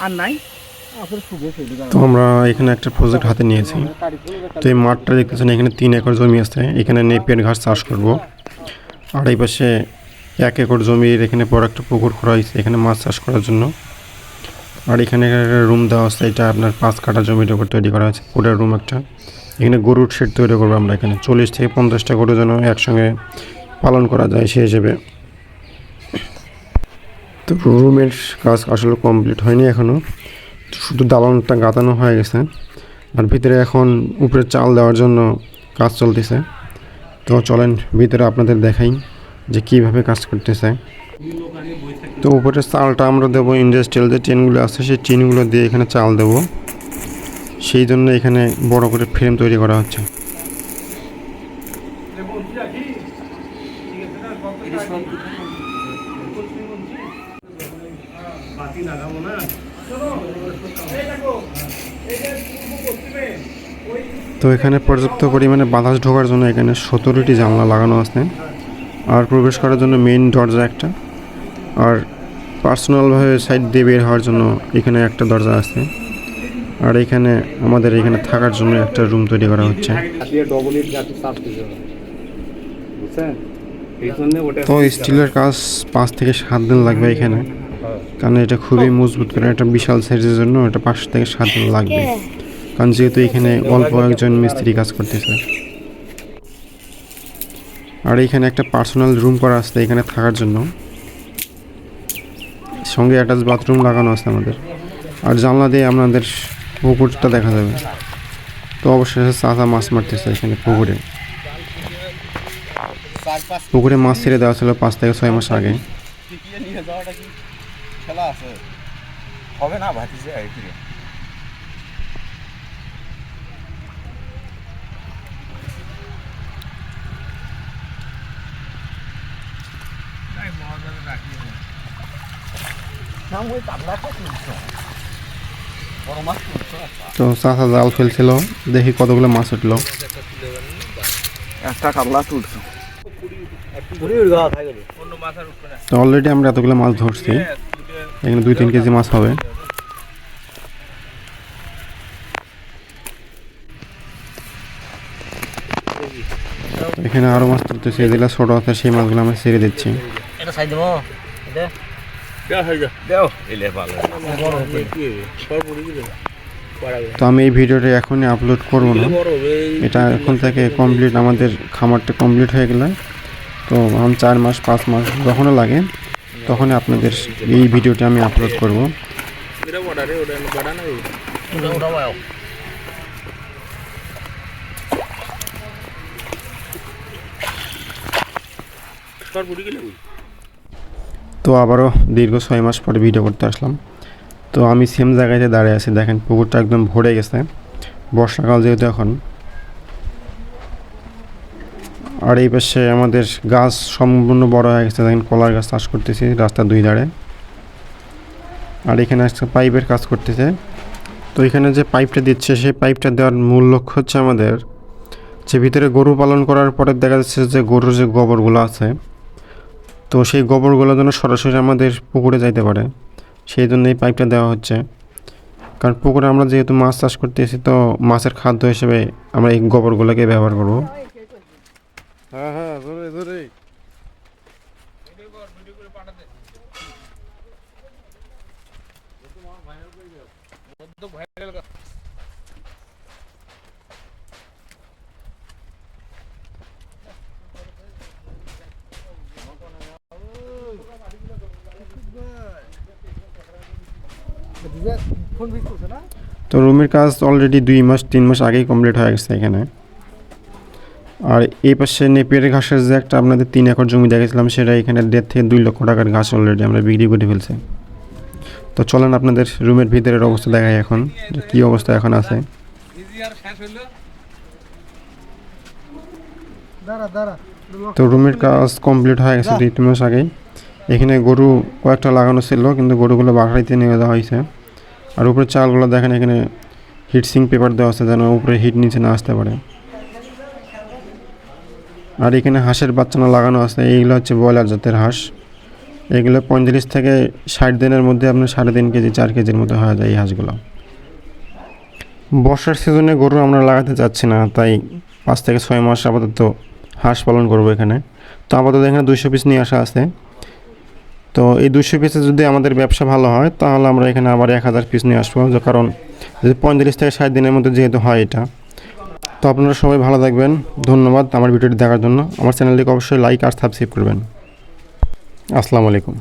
আর নাই। তো আমরা এখানে একটা প্রজেক্ট হাতে নিয়েছি। তো এই মাঠটা দেখতেছেন, এখানে 3 একর জমি আছে, এখানে নেপিয়ার ঘাস চাষ করব। আর এই পাশে 1 একর জমির এখানে বড় একটা পুকুর খোঁড়া হয়েছে এখানে মাছ চাষ করার জন্য। আর এখানে একটা রুম দেওয়া আছে, এটা আপনার 5 কাঠা জমির উপর তৈরি করা আছে পুরো রুম একটা। এখানে গরুর শেড তৈরি করবো আমরা, এখানে 40 থেকে 50টা গরু যেন একসঙ্গে পালন করা যায় সেই হিসেবে। তো রুমের কাজ আসলে কমপ্লিট হয়নি এখনও, শুধু দালানটা গাঁথানো হয়ে গেছে। আর ভিতরে এখন উপরে চাল দেওয়ার জন্য কাজ চলতেছে। তো চলেন ভিতরে আপনাদের দেখাই যে কীভাবে কাজ করতেছে। তো উপরে চালটা আমরা দেবো ইন্ডাস্ট্রিয়াল যে টিনগুলো আছে সেই টিনগুলো দিয়ে এখানে চাল দেবো, সেই জন্য এখানে বড় করে ফ্রেম তৈরি করা হচ্ছে। তো এখানে পর্যাপ্ত পরিমাণে বাতাস ঢোকার জন্য এখানে 17টি জানলা লাগানো আছে। আর প্রবেশ করার জন্য মেইন দরজা একটা, আর পার্সোনালভাবে সাইড দিয়ে বের হওয়ার জন্য এখানে একটা দরজা আছে। আর এখানে আমাদের এখানে থাকার জন্য একটা রুম তৈরি করা হচ্ছে। তো স্টিলের কাজ 5 থেকে 7 দিন লাগবে এখানে, কারণ এটা খুবই মজবুত করে, একটা বিশাল সাইজের জন্য এটা 5 থেকে 7 দিন লাগবে, কারণ যেহেতু এখানে অল্প একজন মিস্ত্রি কাজ করতেছে। আর এখানে একটা পার্সোনাল রুম করা আছে এখানে থাকার জন্য, সঙ্গে অ্যাটাচ বাথরুম লাগানো আছে আমাদের। আর জানলা দিয়ে আপনাদের পুকুরটা দেখা যাবে। তো অবশেষে চাচা মাছ মারতেছে এখানে পুকুরে। পুকুরে মাছ ছেড়ে দেওয়া ছিল 5 থেকে 6 মাস আগে। তো চাচা জাল ফেলছিল, দেখি কতগুলো মাছ উঠলো। একটা কাতলা তুলছে। তো অলরেডি আমরা এতগুলো মাছ ধরছি, এখানে 2-3 কেজি মাছ হবে। এখানে আরো মাছ তুলতেছি, যেগুলো ছোট আছে সেই মাছগুলো আমরা ছেড়ে দিচ্ছি। তো আমি এই ভিডিওটা এখনই আপলোড করব না, এটা এখন থেকে কমপ্লিট, আমাদের খামারটা কমপ্লিট হয়ে গেলে, তো আমি 4 মাস 5 মাস যখনও লাগে তখনই আপনাদের এই ভিডিওটা আমি আপলোড করব। তো আবারও দীর্ঘ 6 মাস পরে ভিডিও করতে আসলাম। তো আমি সেম জায়গাতে দাঁড়িয়ে আছি, দেখেন পুকুরটা একদম ভরে গেছে, বর্ষাকাল যেহেতু এখন। আর এই পাশে আমাদের গাছ সম্পূর্ণ বড় হয়ে গেছে, দেখেন কলার গাছ চাষ করতেছি রাস্তার 2 ধারে। আর এখানে একটা পাইপের কাজ করতেছে। তো এখানে যে পাইপটা দিচ্ছে সেই পাইপটা দেওয়ার মূল লক্ষ্য হচ্ছে আমাদের যে ভিতরে গরু পালন করার পরে দেখা যাচ্ছে যে গরুর যে গোবরগুলো আছে, তো সেই গোবরগুলো যেন সরাসরি আমাদের পুকুরে যাইতে পারে, সেই জন্য এই পাইপটা দেওয়া হচ্ছে। কারণ পুকুরে আমরা যেহেতু মাছ চাষ করতেছি, তো মাছের খাদ্য হিসেবে আমরা এই গোবরগুলোকে ব্যবহার করব। তো রুমের কাজ অলরেডি 2-3 মাস আগেই কমপ্লিট হয়ে গেছে এখানে। আর এই পাশে নেপিয়ার ঘাসের যে একটা আপনাদের 3 একর জমি দেখেছিলাম, সেটা এখানে 1.5 থেকে 2 লক্ষ টাকার ঘাস অলরেডি আমরা বিক্রি করে ফেলছি। তো চলেন আপনাদের রুমের ভিতরের অবস্থা দেখাই এখন, যে কী অবস্থা এখন আছে। তো রুমের কাজ কমপ্লিট হয়ে গেছে 2-3 মাস আগেই। এখানে গরু কয়েকটা লাগানো ছিল, কিন্তু গরুগুলো বাসাইতে নিয়ে যাওয়া হয়েছে। আর উপরে চালগুলো দেখেন এখানে হিটসিং পেপার দেওয়া আছে, যেন উপরে হিট নিচে না আসতে পারে। আর এখানে হাঁসের বাচ্চানা লাগানো আছে, এইগুলো হচ্ছে ব্রয়লার জাতের হাঁস। এগুলো 35 থেকে 60 দিনের মধ্যে আপনার 3.5 কেজি 4 কেজির মতো হয়ে যায় এই হাঁসগুলো। বর্ষার সিজনে গরু আমরা লাগাতে চাচ্ছি না, তাই 5 থেকে 6 মাস আপাতত হাঁস পালন করব এখানে। তো আপাতত এখানে 200 পিস নিয়ে আসা আছে। তো এই 200 পিসে যদি আমাদের ব্যবসা ভালো হয় তাহলে আমরা এখানে আবার 1000 পিস নিয়ে আসবো, কারণ যদি 35 থেকে 60 দিনের মধ্যে যেহেতু হয় এটা। তো আপনারা সবাই ভালো থাকবেন। ধন্যবাদ আমার ভিডিওটি দেখার জন্য। আমার চ্যানেলটিকে অবশ্যই লাইক আর সাবস্ক্রাইব করবেন। আসসালামু আলাইকুম।